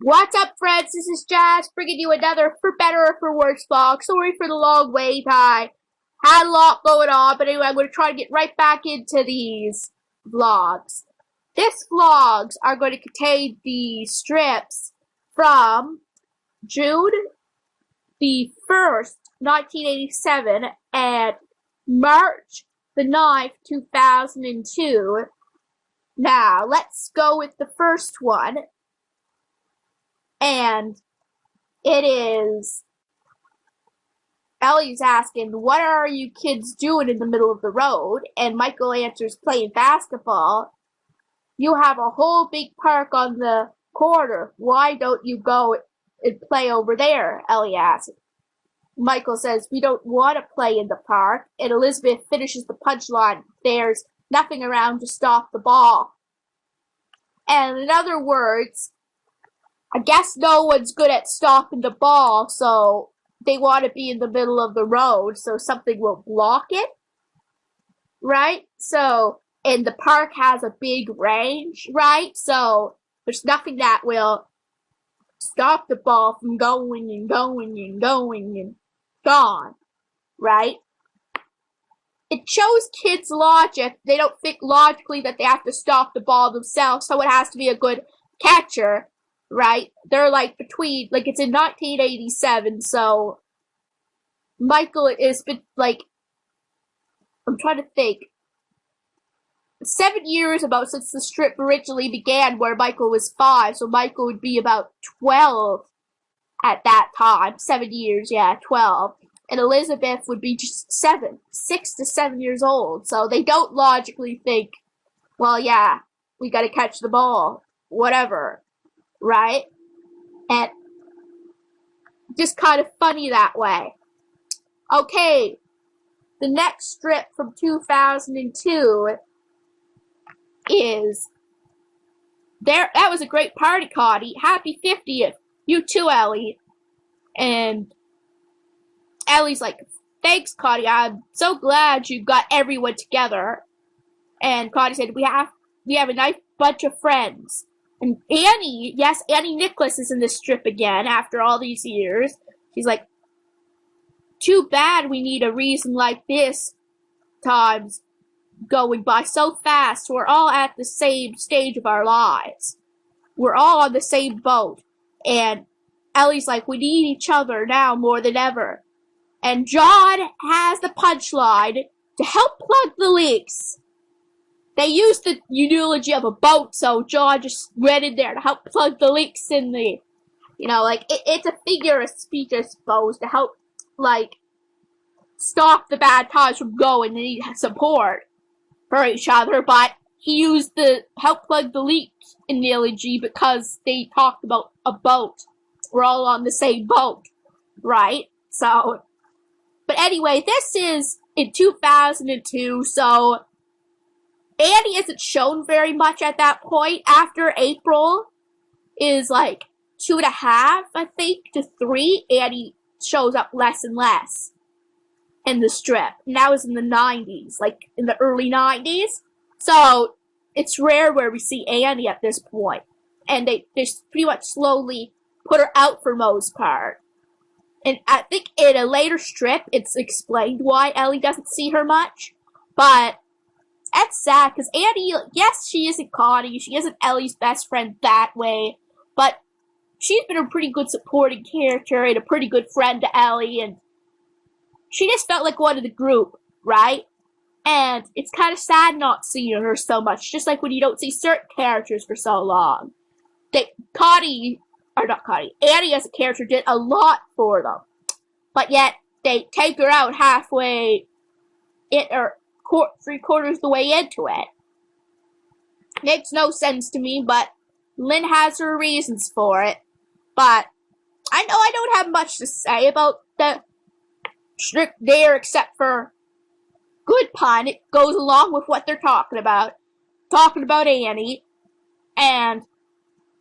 What's up, friends? This is Jazz, bringing you another For Better or For Worse vlog. Sorry for the long wait. I had a lot going on, but anyway, I'm going to try to get right back into these vlogs. This vlogs are going to contain the strips from June the 1st, 1987, and March the 9th, 2002. Now, let's go with the first one. And it is, Ellie's asking, what are you kids doing in the middle of the road? And Michael answers, playing basketball. You have a whole big park on the corner. Why don't you go and play over there? Ellie asks. Michael says, we don't want to play in the park. And Elizabeth finishes the punchline. There's nothing around to stop the ball. And in other words, I guess no one's good at stopping the ball, so they want to be in the middle of the road, so something will block it, right? So, and the park has a big range, right? So, there's nothing that will stop the ball from going and going and going and gone, right? It shows kids' logic. They don't think logically that they have to stop the ball themselves, so it has to be a good catcher. Right? They're like between, like it's in 1987, so Michael is like, I'm trying to think, 7 years about since the strip originally began where Michael was 5, so Michael would be about 12 at that time. 7 years, yeah, 12. And Elizabeth would be just 6 to 7 years old, so they don't logically think, well, yeah, we gotta catch the ball, whatever. Right? And just kind of funny that way. Okay, the next strip from 2002 is there. That was a great party, Connie. Happy 50th. You too, Ellie. And Ellie's like, thanks, Connie. I'm so glad you got everyone together. And Connie said, we have a nice bunch of friends. And Annie, yes, Annie Nicholas is in this strip again after all these years. She's like, too bad we need a reason like this. Time's going by so fast. We're all at the same stage of our lives. We're all on the same boat. And Ellie's like, we need each other now more than ever. And John has the punchline to help plug the leaks. They used the eulogy of a boat, so John just went in there to help plug the leaks in the, like, it's a figure of speech, I suppose, to help, like, stop the bad times from going. They need support for each other, but he used the help plug the leaks in the eulogy because they talked about a boat. We're all on the same boat, right? So, but anyway, this is in 2002, so Annie isn't shown very much at that point. After April is like 2.5, I think, to 3, Annie shows up less and less in the strip. And that was in the 90s, like in the early 90s. So it's rare where we see Annie at this point. And they pretty much slowly put her out for most part. And I think in a later strip, it's explained why Ellie doesn't see her much. But that's sad, because Annie, yes, she isn't Connie, she isn't Ellie's best friend that way, but she's been a pretty good supporting character and a pretty good friend to Ellie, and she just felt like one of the group, right? And it's kind of sad not seeing her so much, just like when you don't see certain characters for so long. Annie as a character did a lot for them, but yet they take her out halfway, or 3/4 the way into it. Makes no sense to me, but Lynn has her reasons for it. But I know I don't have much to say about the strip there except for good pun. It goes along with what they're talking about Annie, and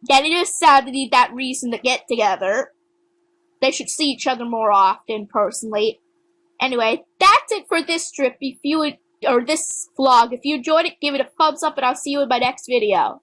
that it is sad they need that reason to get together. They should see each other more often, personally. Anyway, that's it for this strip. This vlog. If you enjoyed it, give it a thumbs up, and I'll see you in my next video.